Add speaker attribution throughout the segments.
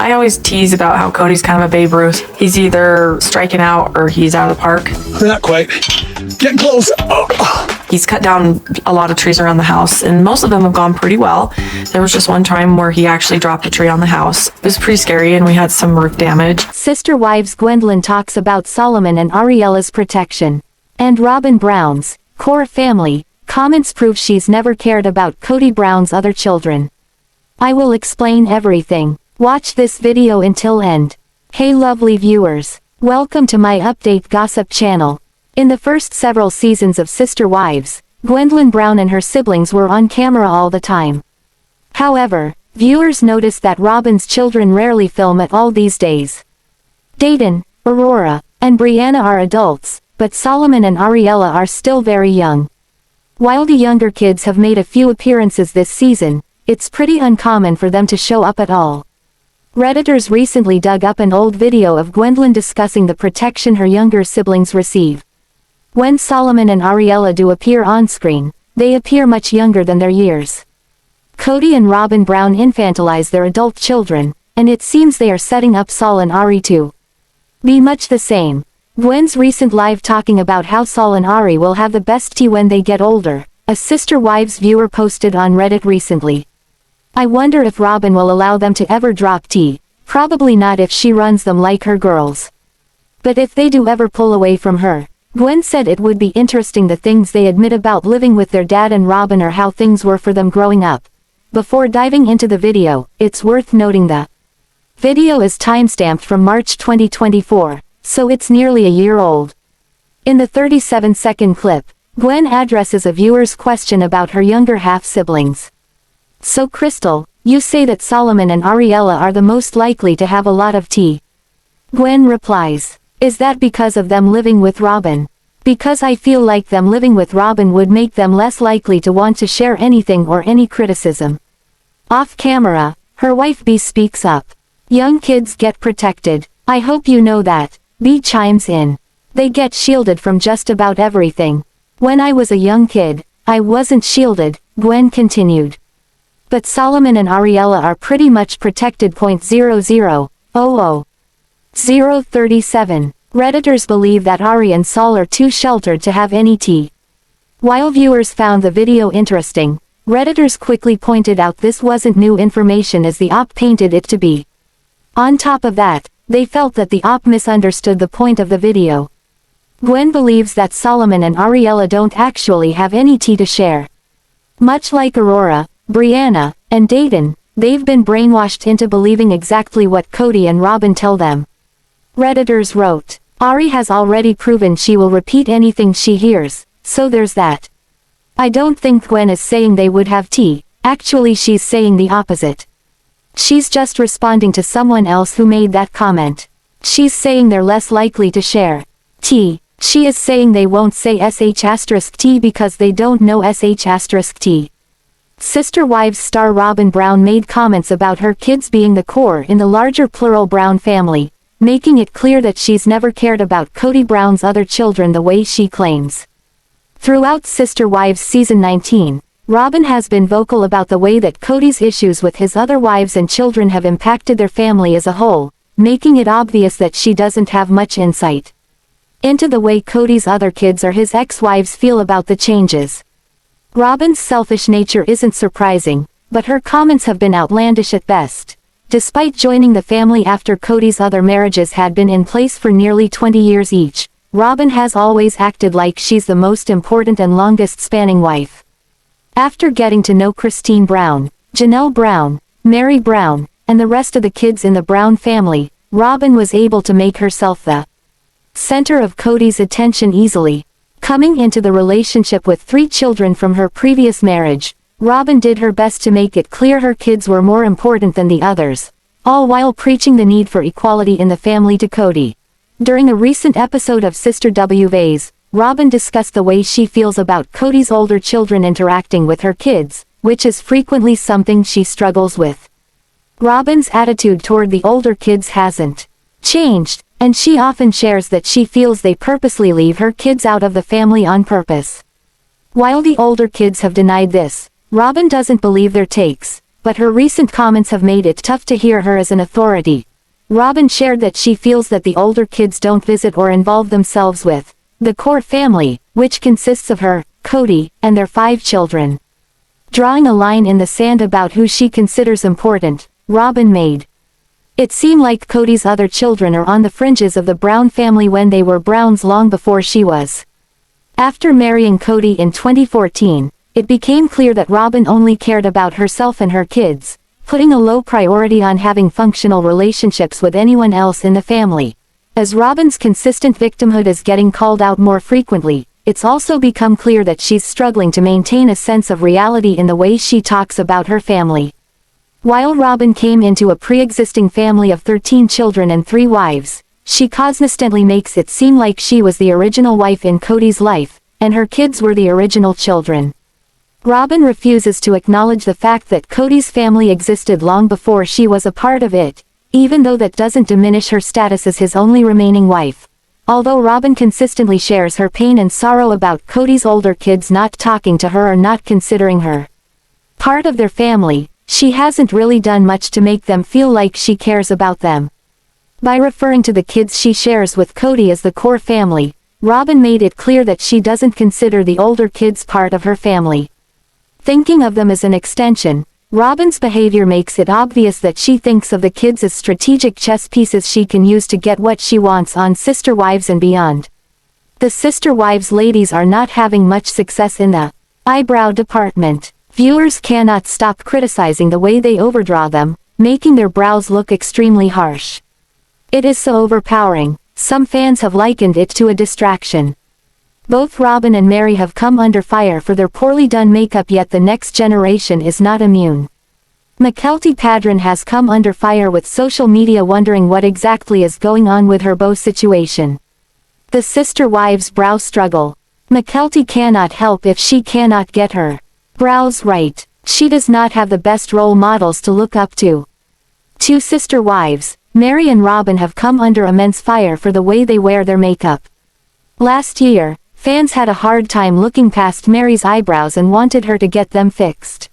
Speaker 1: I always tease about how Kody's kind of a Babe Ruth. He's either striking out or he's out of the park.
Speaker 2: Not quite. Getting close.
Speaker 1: He's cut down a lot of trees around the house, and most of them have gone pretty well. There was just one time where he actually dropped a tree on the house. It was pretty scary, and we had some roof damage.
Speaker 3: Sister wives Gwendlyn talks about Solomon and Ariela's protection. And Robyn Brown's core family comments prove she's never cared about Kody Brown's other children. I will explain everything. Watch this video until end. Hey lovely viewers, welcome to my update gossip channel. In the first several seasons of Sister Wives, Gwendlyn Brown and her siblings were on camera all the time. However, viewers noticed that Robyn's children rarely film at all these days. Dayton, Aurora, and Brianna are adults, but Solomon and Ariela are still very young. While the younger kids have made a few appearances this season, it's pretty uncommon for them to show up at all. Redditors recently dug up an old video of Gwendlyn discussing the protection her younger siblings receive. When Solomon and Ariela do appear on screen, they appear much younger than their years. Kody and Robyn Brown infantilize their adult children, and it seems they are setting up Sol and Ari to be much the same. Gwen's recent live talking about how Sol and Ari will have the best tea when they get older, a Sister Wives viewer posted on Reddit recently. I wonder if Robyn will allow them to ever drop tea. Probably not if she runs them like her girls. But if they do ever pull away from her, Gwen said it would be interesting the things they admit about living with their dad and Robyn or how things were for them growing up. Before diving into the video, it's worth noting the video is timestamped from March 2024, so it's nearly a year old. In the 37-second clip, Gwen addresses a viewer's question about her younger half-siblings. So Crystal, you say that Solomon and Ariela are the most likely to have a lot of tea. Gwen replies, is that because of them living with Robyn? Because I feel like them living with Robyn would make them less likely to want to share anything or any criticism. Off camera, her wife B speaks up. Young kids get protected. I hope you know that. B chimes in. They get shielded from just about everything. When I was a young kid, I wasn't shielded, Gwen continued. But Solomon and Ariela are pretty much protected. 0.00037. Redditors believe that Ari and Sol are too sheltered to have any tea. While viewers found the video interesting, Redditors quickly pointed out this wasn't new information as the op painted it to be. On top of that, they felt that the op misunderstood the point of the video. Gwen believes that Solomon and Ariela don't actually have any tea to share. Much like Aurora, Brianna, and Dayton, they've been brainwashed into believing exactly what Kody and Robyn tell them. Redditors wrote, Ari has already proven she will repeat anything she hears, so there's that. I don't think Gwen is saying they would have tea, actually she's saying the opposite. She's just responding to someone else who made that comment. She's saying they're less likely to share tea. She is saying they won't say sh*t because they don't know sh*t. Sister Wives star Robyn Brown made comments about her kids being the core in the larger plural Brown family, making it clear that she's never cared about Kody Brown's other children the way she claims. Throughout Sister Wives season 19, Robyn has been vocal about the way that Kody's issues with his other wives and children have impacted their family as a whole, making it obvious that she doesn't have much insight into the way Kody's other kids or his ex-wives feel about the changes. Robyn's selfish nature isn't surprising, but her comments have been outlandish at best. Despite joining the family after Kody's other marriages had been in place for nearly 20 years each, Robyn has always acted like she's the most important and longest-spanning wife. After getting to know Christine Brown, Janelle Brown, Meri Brown, and the rest of the kids in the Brown family, Robyn was able to make herself the center of Kody's attention easily. Coming into the relationship with 3 children from her previous marriage, Robyn did her best to make it clear her kids were more important than the others, all while preaching the need for equality in the family to Kody. During a recent episode of Sister Wives, Robyn discussed the way she feels about Kody's older children interacting with her kids, which is frequently something she struggles with. Robyn's attitude toward the older kids hasn't changed, and she often shares that she feels they purposely leave her kids out of the family on purpose. While the older kids have denied this, Robyn doesn't believe their takes, but her recent comments have made it tough to hear her as an authority. Robyn shared that she feels that the older kids don't visit or involve themselves with the core family, which consists of her, Kody, and their 5 children. Drawing a line in the sand about who she considers important, Robyn made it seem like Kody's other children are on the fringes of the Brown family when they were Browns long before she was. After marrying Kody in 2014, it became clear that Robyn only cared about herself and her kids, putting a low priority on having functional relationships with anyone else in the family. As Robyn's consistent victimhood is getting called out more frequently, it's also become clear that she's struggling to maintain a sense of reality in the way she talks about her family. While Robyn came into a pre-existing family of 13 children and 3 wives, she constantly makes it seem like she was the original wife in Kody's life, and her kids were the original children. Robyn refuses to acknowledge the fact that Kody's family existed long before she was a part of it, even though that doesn't diminish her status as his only remaining wife. Although Robyn consistently shares her pain and sorrow about Kody's older kids not talking to her or not considering her part of their family, she hasn't really done much to make them feel like she cares about them. By referring to the kids she shares with Kody as the core family, Robyn made it clear that she doesn't consider the older kids part of her family. Thinking of them as an extension, Robyn's behavior makes it obvious that she thinks of the kids as strategic chess pieces she can use to get what she wants on Sister Wives and beyond. The Sister Wives ladies are not having much success in the eyebrow department. Viewers cannot stop criticizing the way they overdraw them, making their brows look extremely harsh. It is so overpowering, some fans have likened it to a distraction. Both Robyn and Meri have come under fire for their poorly done makeup, yet the next generation is not immune. Mykelti Padron has come under fire with social media wondering what exactly is going on with her beau situation. The Sister Wives brow struggle. Mykelti cannot help if she cannot get her brows right. She does not have the best role models to look up to. 2 sister wives, Meri and Robyn, have come under immense fire for the way they wear their makeup. Last year, fans had a hard time looking past Meri's eyebrows and wanted her to get them fixed.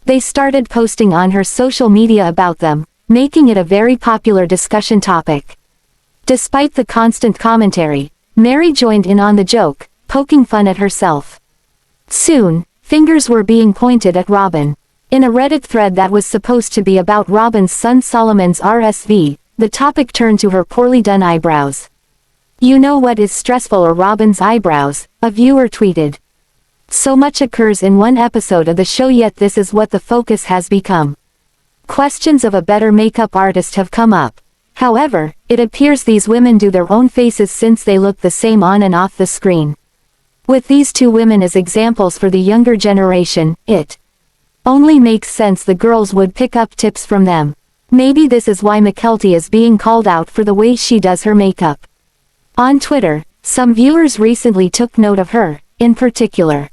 Speaker 3: They started posting on her social media about them, making it a very popular discussion topic. Despite the constant commentary, Meri joined in on the joke, poking fun at herself. Soon, fingers were being pointed at Robyn. In a Reddit thread that was supposed to be about Robyn's son Solomon's RSV, the topic turned to her poorly done eyebrows. "You know what is stressful or Robyn's eyebrows," a viewer tweeted. So much occurs in one episode of the show, yet this is what the focus has become. Questions of a better makeup artist have come up. However, it appears these women do their own faces since they look the same on and off the screen. With these 2 women as examples for the younger generation, it only makes sense the girls would pick up tips from them. Maybe this is why Mykelti is being called out for the way she does her makeup. On Twitter, some viewers recently took note of her, in particular.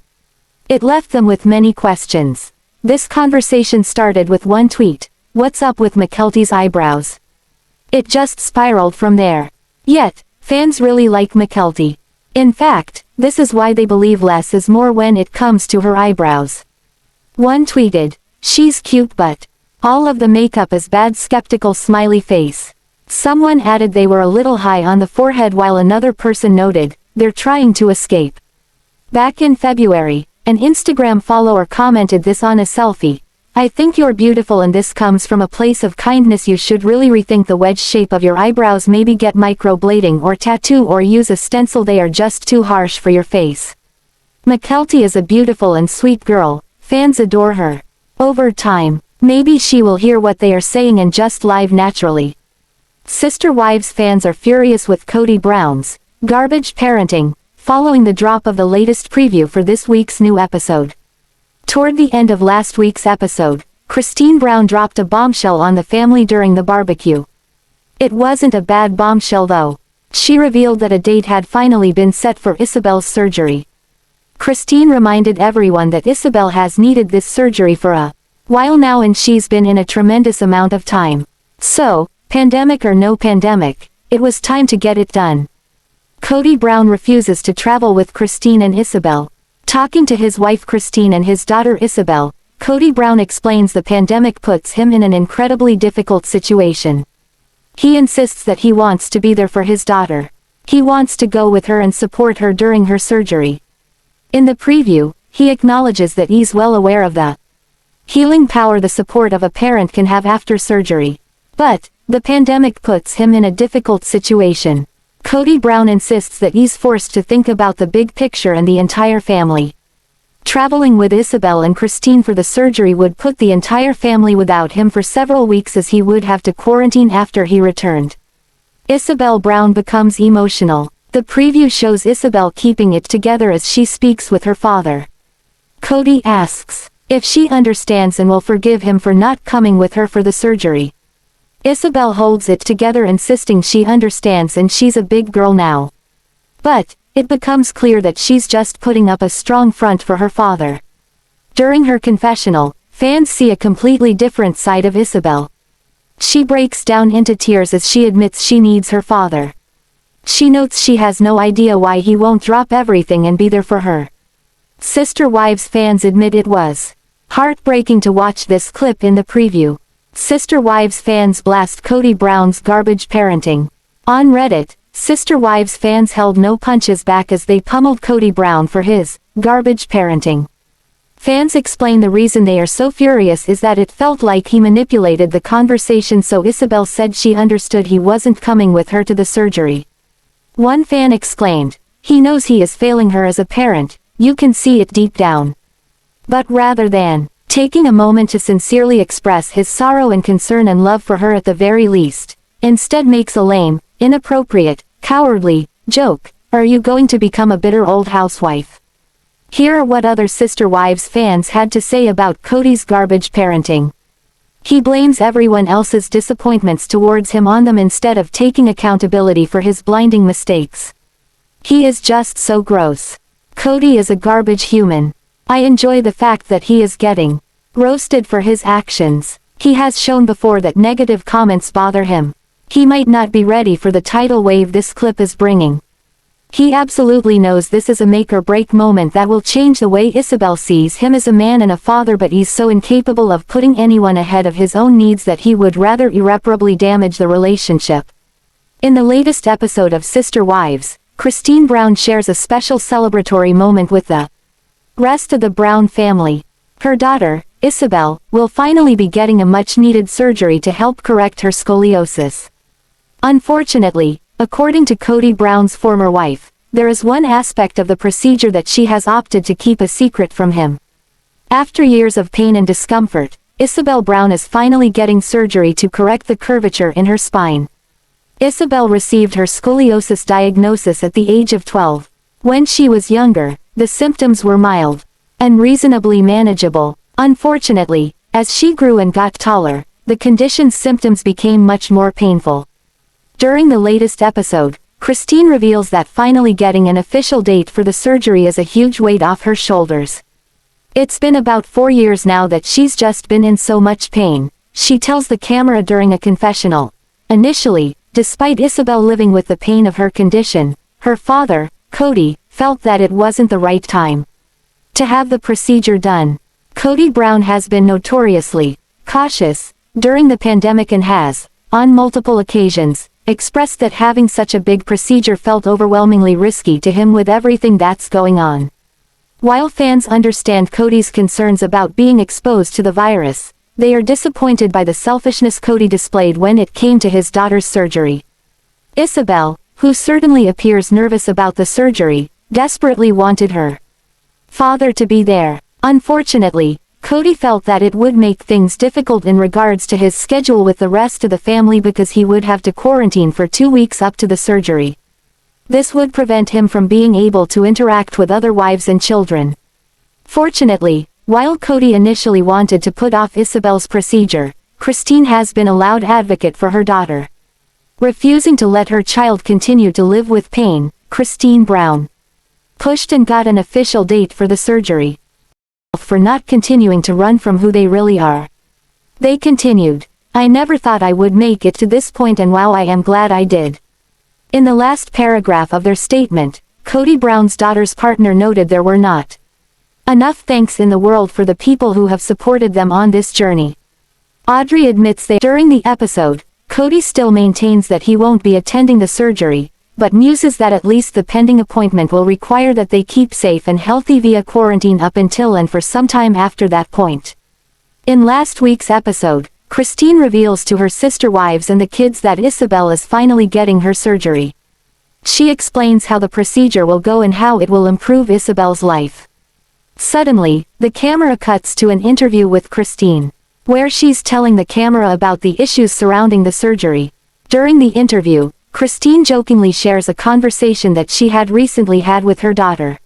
Speaker 3: It left them with many questions. This conversation started with one tweet: "What's up with Mykelti's eyebrows?" It just spiraled from there. Yet, fans really like Mykelti. In fact, this is why they believe less is more when it comes to her eyebrows. One tweeted, "She's cute but all of the makeup is bad, skeptical smiley face." Someone added they were a little high on the forehead, while another person noted, "They're trying to escape." Back in February, an Instagram follower commented this on a selfie: "I think you're beautiful and this comes from a place of kindness. You should really rethink the wedge shape of your eyebrows, maybe get microblading or tattoo or use a stencil. They are just too harsh for your face." Mykelti is a beautiful and sweet girl, fans adore her. Over time, maybe she will hear what they are saying and just live naturally. Sister Wives fans are furious with Kody Brown's garbage parenting, following the drop of the latest preview for this week's new episode. Toward the end of last week's episode, Christine Brown dropped a bombshell on the family during the barbecue. It wasn't a bad bombshell though. She revealed that a date had finally been set for Isabel's surgery. Christine reminded everyone that Isabel has needed this surgery for a while now and she's been in a tremendous amount of time. So, pandemic or no pandemic, it was time to get it done. Kody Brown refuses to travel with Christine and Isabel. Talking to his wife Christine and his daughter Isabel, Kody Brown explains the pandemic puts him in an incredibly difficult situation. He insists that he wants to be there for his daughter. He wants to go with her and support her during her surgery. In the preview, he acknowledges that he's well aware of the healing power the support of a parent can have after surgery. But, the pandemic puts him in a difficult situation. Kody Brown insists that he's forced to think about the big picture and the entire family. Traveling with Ipbw and Christine for the surgery would put the entire family without him for several weeks, as he would have to quarantine after he returned. Ipbw Brown becomes emotional. The preview shows Ipbw keeping it together as she speaks with her father. Kody asks if she understands and will forgive him for not coming with her for the surgery. Ipbw holds it together, insisting she understands and she's a big girl now. But, it becomes clear that she's just putting up a strong front for her father. During her confessional, fans see a completely different side of Ipbw. She breaks down into tears as she admits she needs her father. She notes she has no idea why he won't drop everything and be there for her. Sister Wives fans admit it was heartbreaking to watch this clip in the preview. Sister Wives fans blast Kody Brown's garbage parenting. On Reddit, Sister Wives fans held no punches back as they pummeled Kody Brown for his garbage parenting. Fans explain the reason they are so furious is that it felt like he manipulated the conversation, so Ipbw said she understood he wasn't coming with her to the surgery. One fan exclaimed, "He knows he is failing her as a parent, you can see it deep down." But rather than taking a moment to sincerely express his sorrow and concern and love for her at the very least, instead makes a lame, inappropriate, cowardly joke, "Are you going to become a bitter old housewife?" Here are what other Sister Wives fans had to say about Kody's garbage parenting. He blames everyone else's disappointments towards him on them instead of taking accountability for his blinding mistakes. He is just so gross. Kody is a garbage human. I enjoy the fact that he is getting roasted for his actions. He has shown before that negative comments bother him. He might not be ready for the tidal wave this clip is bringing. He absolutely knows this is a make-or-break moment that will change the way Ipbw sees him as a man and a father, but he's so incapable of putting anyone ahead of his own needs that he would rather irreparably damage the relationship. In the latest episode of Sister Wives, Christine Brown shares a special celebratory moment with the rest of the Brown family. Her daughter, Ipbw, will finally be getting a much-needed surgery to help correct her scoliosis. Unfortunately, according to Kody Brown's former wife, there is one aspect of the procedure that she has opted to keep a secret from him. After years of pain and discomfort, Ipbw Brown is finally getting surgery to correct the curvature in her spine. Ipbw received her scoliosis diagnosis at the age of 12. When she was younger, the symptoms were mild and reasonably manageable. Unfortunately, as she grew and got taller, the condition's symptoms became much more painful. During the latest episode, Christine reveals that finally getting an official date for the surgery is a huge weight off her shoulders. It's been about 4 years now that she's just been in so much pain, she tells the camera during a confessional. Initially, despite Ipbw living with the pain of her condition, her father, Kody, felt that it wasn't the right time to have the procedure done. Kody Brown has been notoriously cautious during the pandemic and has, on multiple occasions, expressed that having such a big procedure felt overwhelmingly risky to him with everything that's going on. While fans understand Kody's concerns about being exposed to the virus, they are disappointed by the selfishness Kody displayed when it came to his daughter's surgery. Ipbw, who certainly appears nervous about the surgery, desperately wanted her father to be there. Unfortunately, Kody felt that it would make things difficult in regards to his schedule with the rest of the family because he would have to quarantine for 2 weeks up to the surgery. This would prevent him from being able to interact with other wives and children. Fortunately, while Kody initially wanted to put off Ipbw's procedure, Christine has been a loud advocate for her daughter. Refusing to let her child continue to live with pain, Christine Brown pushed and got an official date for the surgery. For not continuing to run from who they really are. They continued, "I never thought I would make it to this point, and wow, I am glad I did." In the last paragraph of their statement, Kody Brown's daughter's partner noted there were not Enough thanks in the world for the people who have supported them on this journey. Audrey admits during the episode, Kody still maintains that he won't be attending the surgery, but muses that at least the pending appointment will require that they keep safe and healthy via quarantine up until and for some time after that point. In last week's episode, Christine reveals to her sister wives and the kids that Ipbw is finally getting her surgery. She explains how the procedure will go and how it will improve Ipbw's life. Suddenly, the camera cuts to an interview with Christine, where she's telling the camera about the issues surrounding the surgery. During the interview, Christine jokingly shares a conversation that she had recently had with her daughter.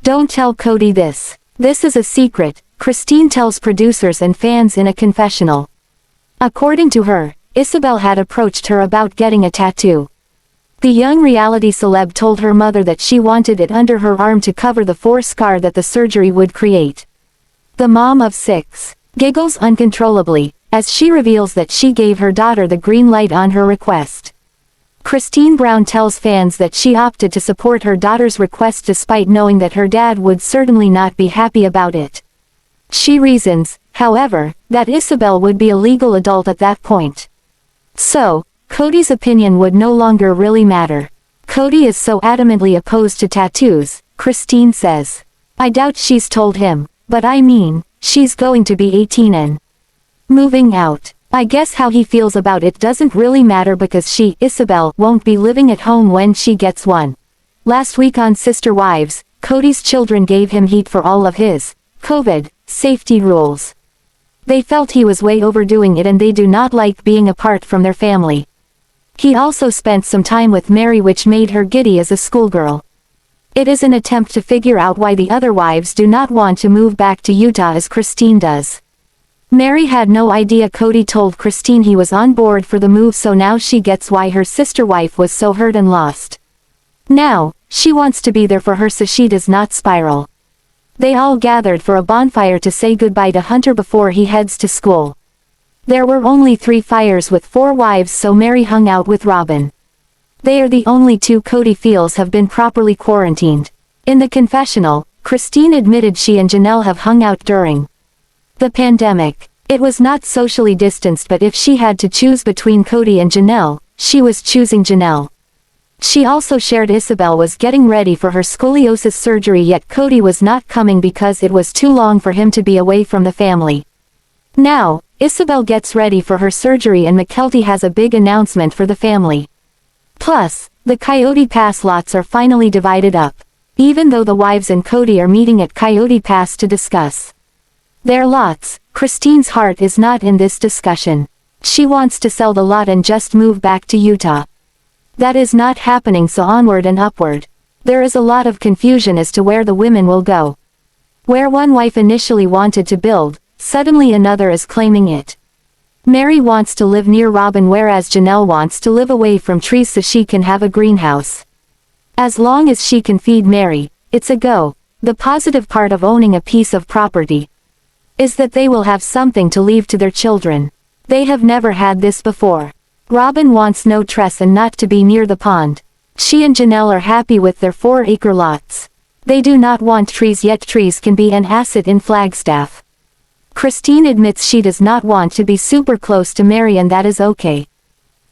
Speaker 3: "Don't tell Kody this. This is a secret," Christine tells producers and fans in a confessional. According to her, Ipbw had approached her about getting a tattoo. The young reality celeb told her mother that she wanted it under her arm to cover the scar that the surgery would create. The mom of 6 giggles uncontrollably, as she reveals that she gave her daughter the green light on her request. Christine Brown tells fans that she opted to support her daughter's request despite knowing that her dad would certainly not be happy about it. She reasons, however, that Ipbw would be a legal adult at that point. So, Kody's opinion would no longer really matter. Kody is so adamantly opposed to tattoos, Christine says. I doubt she's told him, but I mean, she's going to be 18 and moving out. I guess how he feels about it doesn't really matter because Ipbw, won't be living at home when she gets one. Last week on Sister Wives, Kody's children gave him heat for all of his COVID safety rules. They felt he was way overdoing it and they do not like being apart from their family. He also spent some time with Meri, which made her giddy as a schoolgirl. It is an attempt to figure out why the other wives do not want to move back to Utah as Christine does. Meri had no idea Kody told Christine he was on board for the move, so now she gets why her sister wife was so hurt and lost. Now, she wants to be there for her so she does not spiral. They all gathered for a bonfire to say goodbye to Hunter before he heads to school. There were only 3 fires with 4 wives, so Meri hung out with Robyn. They are the only 2 Kody feels have been properly quarantined. In the confessional, Christine admitted she and Janelle have hung out during the pandemic. It was not socially distanced, but if she had to choose between Kody and Janelle, she was choosing Janelle. She also shared Ipbw was getting ready for her scoliosis surgery, yet Kody was not coming because it was too long for him to be away from the family. Now, Ipbw gets ready for her surgery and Mykelti has a big announcement for the family. Plus, the Coyote Pass lots are finally divided up, even though the wives and Kody are meeting at Coyote Pass to discuss their lots. Christine's heart is not in this discussion. She wants to sell the lot and just move back to Utah. That is not happening, so onward and upward. There is a lot of confusion as to where the women will go. Where one wife initially wanted to build, suddenly another is claiming it. Meri wants to live near Robyn, whereas Janelle wants to live away from trees so she can have a greenhouse. As long as she can feed Meri, it's a go. The positive part of owning a piece of property is that they will have something to leave to their children. They have never had this before. Robyn wants no tress and not to be near the pond. She and Janelle are happy with their 4-acre lots. They do not want trees, yet trees can be an asset in Flagstaff. Christine admits she does not want to be super close to Meri, and that is okay.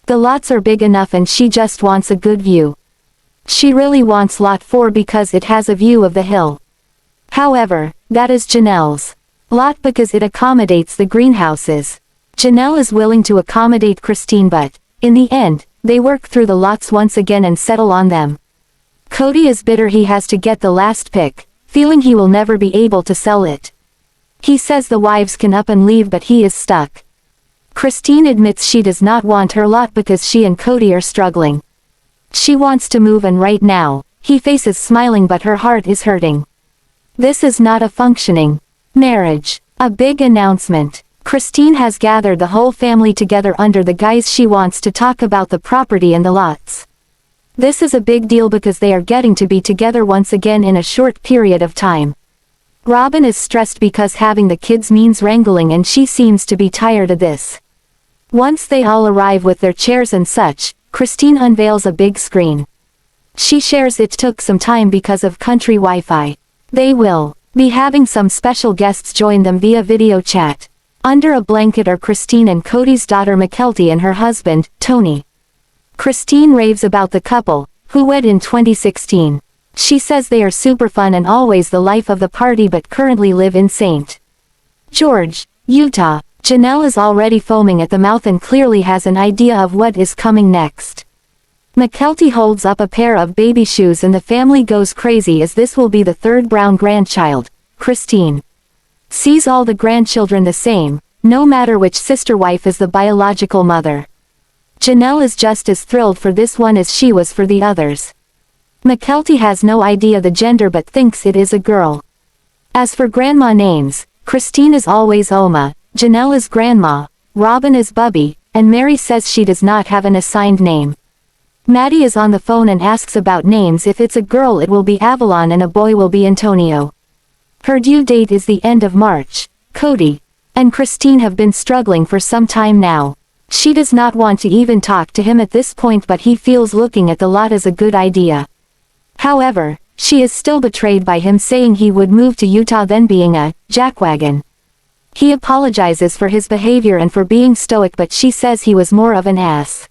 Speaker 3: The lots are big enough and she just wants a good view. She really wants lot 4 because it has a view of the hill. However, that is Janelle's lot because it accommodates the greenhouses. Janelle is willing to accommodate Christine, but, in the end, they work through the lots once again and settle on them. Kody is bitter he has to get the last pick, feeling he will never be able to sell it. He says the wives can up and leave, but he is stuck. Christine admits she does not want her lot because she and Kody are struggling. She wants to move, and right now, he faces smiling but her heart is hurting. This is not a functioning marriage. A big announcement. Christine has gathered the whole family together under the guise she wants to talk about the property and the lots. This is a big deal because they are getting to be together once again in a short period of time. Robyn is stressed because having the kids means wrangling, and she seems to be tired of this. Once they all arrive with their chairs and such, Christine unveils a big screen. She shares it took some time because of country Wi-Fi. They will be having some special guests join them via video chat. Under a blanket are Christine and Kody's daughter Mykelti and her husband, Tony. Christine raves about the couple, who wed in 2016. She says they are super fun and always the life of the party but currently live in St. George, Utah. Janelle is already foaming at the mouth and clearly has an idea of what is coming next. Mykelti holds up a pair of baby shoes and the family goes crazy as this will be the third brown grandchild. Christine sees all the grandchildren the same, no matter which sister wife is the biological mother. Janelle is just as thrilled for this one as she was for the others. Mykelti has no idea the gender but thinks it is a girl. As for grandma names, Christine is always Oma, Janelle is Grandma, Robyn is Bubby, and Meri says she does not have an assigned name. Maddie is on the phone and asks about names. If it's a girl it will be Avalon and a boy will be Antonio. Her due date is the end of March. Kody and Christine have been struggling for some time now. She does not want to even talk to him at this point but he feels looking at the lot is a good idea. However, she is still betrayed by him saying he would move to Utah then being a jackwagon. He apologizes for his behavior and for being stoic but she says he was more of an ass.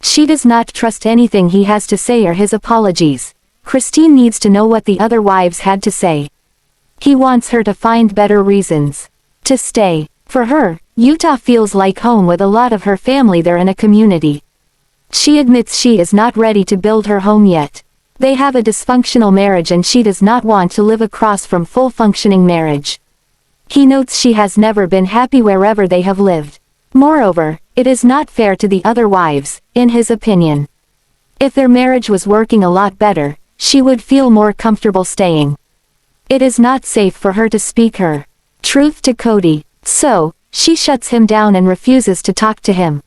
Speaker 3: She does not trust anything he has to say or his apologies. Christine needs to know what the other wives had to say. He wants her to find better reasons to stay. For her, Utah feels like home with a lot of her family there in a community. She admits she is not ready to build her home yet. They have a dysfunctional marriage and she does not want to live across from full functioning marriage. He notes she has never been happy wherever they have lived. Moreover, it is not fair to the other wives, in his opinion. If their marriage was working a lot better, she would feel more comfortable staying. It is not safe for her to speak her truth to Kody, so, she shuts him down and refuses to talk to him.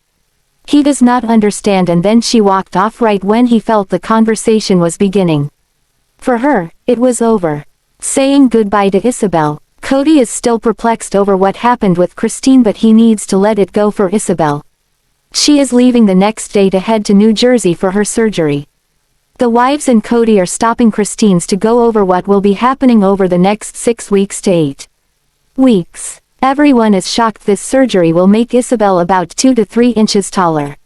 Speaker 3: He does not understand and then she walked off right when he felt the conversation was beginning. For her, it was over. Saying goodbye to Isabel, Kody is still perplexed over what happened with Christine but he needs to let it go for Isabel. She is leaving the next day to head to New Jersey for her surgery. The wives and Kody are stopping Christine's to go over what will be happening over the next 6 weeks to 8 weeks. Everyone is shocked this surgery will make Isabel about 2 to 3 inches taller.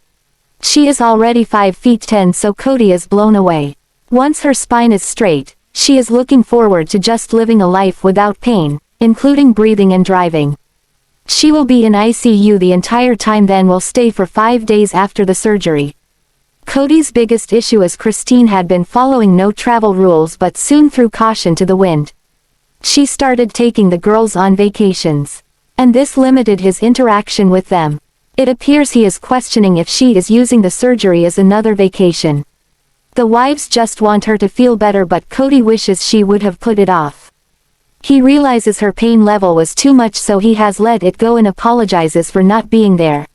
Speaker 3: She is already 5 feet 10 so Kody is blown away. Once her spine is straight, she is looking forward to just living a life without pain, including breathing and driving. She will be in ICU the entire time then will stay for 5 days after the surgery. Kody's biggest issue is Christine had been following no travel rules but soon threw caution to the wind. She started taking the girls on vacations. And this limited his interaction with them. It appears he is questioning if she is using the surgery as another vacation. The wives just want her to feel better but Kody wishes she would have put it off. He realizes her pain level was too much so he has let it go and apologizes for not being there.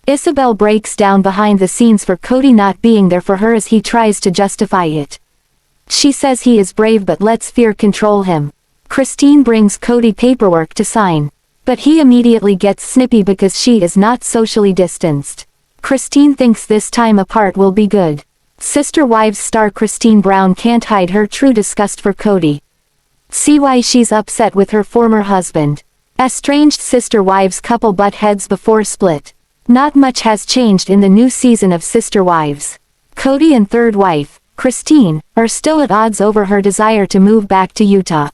Speaker 3: Isabel breaks down behind the scenes for Kody not being there for her as he tries to justify it. She says he is brave but lets fear control him. Christine brings Kody paperwork to sign. But he immediately gets snippy because she is not socially distanced. Christine thinks this time apart will be good. Sister Wives star Christine Brown can't hide her true disgust for Kody. See why she's upset with her former husband. Estranged Sister Wives couple butt heads before split. Not much has changed in the new season of Sister Wives. Kody and third wife, Christine, are still at odds over her desire to move back to Utah.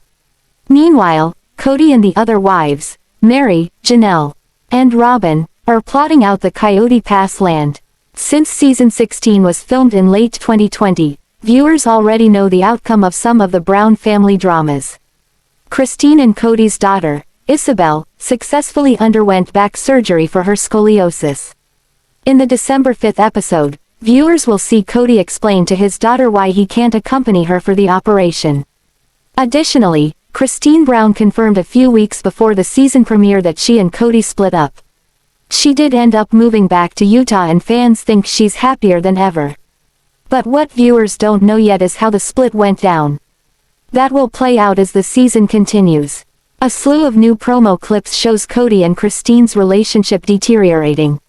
Speaker 3: Meanwhile, Kody and the other wives, Meri, Janelle, and Robyn, are plotting out the Coyote Pass land. Since season 16 was filmed in late 2020, viewers already know the outcome of some of the Brown family dramas. Christine and Kody's daughter, Isabel, successfully underwent back surgery for her scoliosis. In the December 5th episode, viewers will see Kody explain to his daughter why he can't accompany her for the operation. Additionally, Christine Brown confirmed a few weeks before the season premiere that she and Kody split up. She did end up moving back to Utah and fans think she's happier than ever. But what viewers don't know yet is how the split went down. That will play out as the season continues. A slew of new promo clips shows Kody and Christine's relationship deteriorating.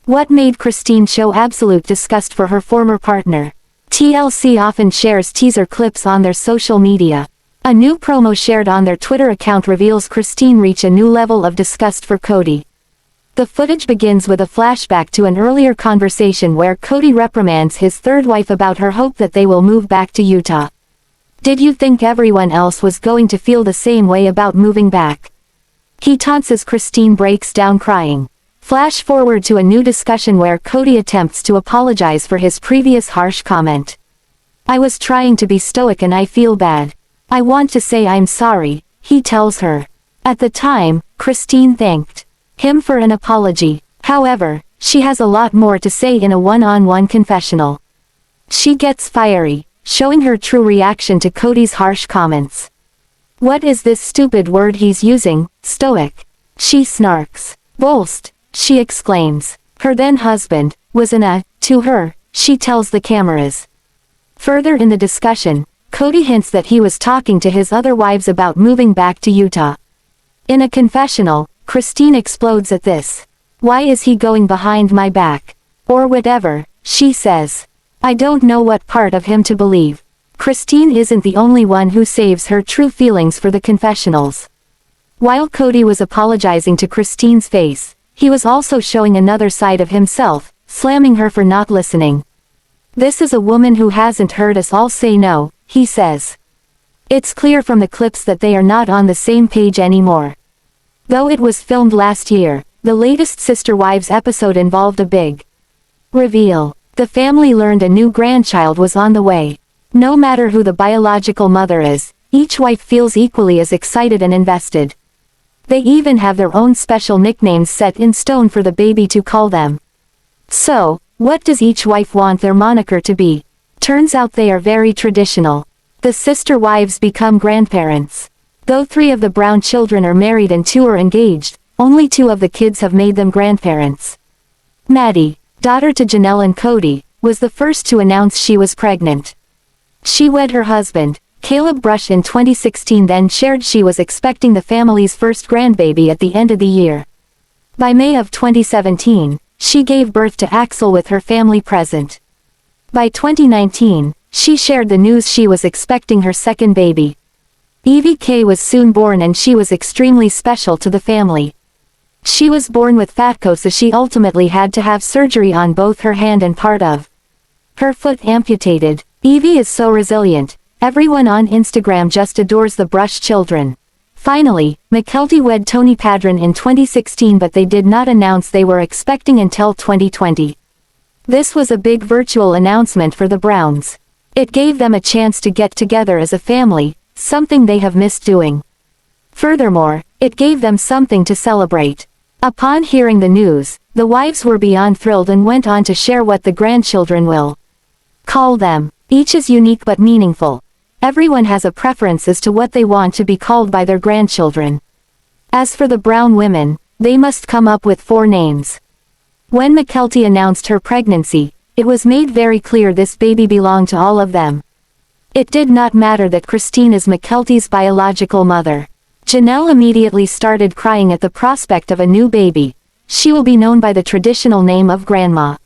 Speaker 3: What made Christine show absolute disgust for her former partner? TLC often shares teaser clips on their social media. A new promo shared on their Twitter account reveals Christine reach a new level of disgust for Kody. The footage begins with a flashback to an earlier conversation where Kody reprimands his third wife about her hope that they will move back to Utah. Did you think everyone else was going to feel the same way about moving back? He taunts as Christine breaks down crying. Flash forward to a new discussion where Kody attempts to apologize for his previous harsh comment. I was trying to be stoic and I feel bad. I want to say I'm sorry, he tells her. At the time, Christine thanked him for an apology. However, she has a lot more to say in a one-on-one confessional. She gets fiery, showing her true reaction to Kody's harsh comments. What is this stupid word he's using, stoic? She snarks. Boast, she exclaims. Her then husband was to her, she tells the cameras. Further in the discussion, Kody hints that he was talking to his other wives about moving back to Utah. In a confessional, Christine explodes at this. Why is he going behind my back? Or whatever, she says. I don't know what part of him to believe. Christine isn't the only one who saves her true feelings for the confessionals. While Kody was apologizing to Christine's face, he was also showing another side of himself, slamming her for not listening. This is a woman who hasn't heard us all say no, he says. It's clear from the clips that they are not on the same page anymore. Though it was filmed last year, the latest Sister Wives episode involved a big reveal. The family learned a new grandchild was on the way. No matter who the biological mother is, each wife feels equally as excited and invested. They even have their own special nicknames set in stone for the baby to call them. So, what does each wife want their moniker to be? Turns out they are very traditional. The sister wives become grandparents. Though 3 of the Brown children are married and 2 are engaged, only 2 of the kids have made them grandparents. Maddie, daughter to Janelle and Kody, was the first to announce she was pregnant. She wed her husband, Caleb Brush, in 2016, then shared she was expecting the family's first grandbaby at the end of the year. By May of 2017, she gave birth to Axel with her family present. By 2019, she shared the news she was expecting her second baby. Evie K was soon born and she was extremely special to the family. She was born with fatcos as she ultimately had to have surgery on both her hand and part of her foot amputated. Evie is so resilient, everyone on Instagram just adores the Brush children. Finally, Mykelti wed Tony Padron in 2016, but they did not announce they were expecting until 2020. This was a big virtual announcement for the Browns. It gave them a chance to get together as a family, something they have missed doing. Furthermore, it gave them something to celebrate. Upon hearing the news, the wives were beyond thrilled and went on to share what the grandchildren will call them. Each is unique but meaningful. Everyone has a preference as to what they want to be called by their grandchildren. As for the Brown women, they must come up with 4 names. When Mykelti announced her pregnancy, it was made very clear this baby belonged to all of them. It did not matter that Christine is Mykelti's biological mother. Janelle immediately started crying at the prospect of a new baby. She will be known by the traditional name of Grandma.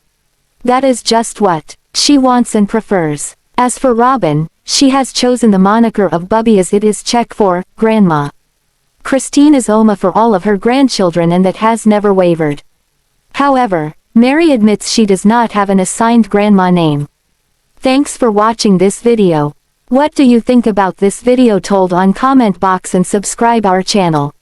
Speaker 3: That is just what she wants and prefers. As for Robyn, she has chosen the moniker of Bubby as it is Czech for Grandma. Christine is Oma for all of her grandchildren and that has never wavered. However, Meri admits she does not have an assigned grandma name. Thanks for watching this video. What do you think about this video? Told on comment box and subscribe our channel.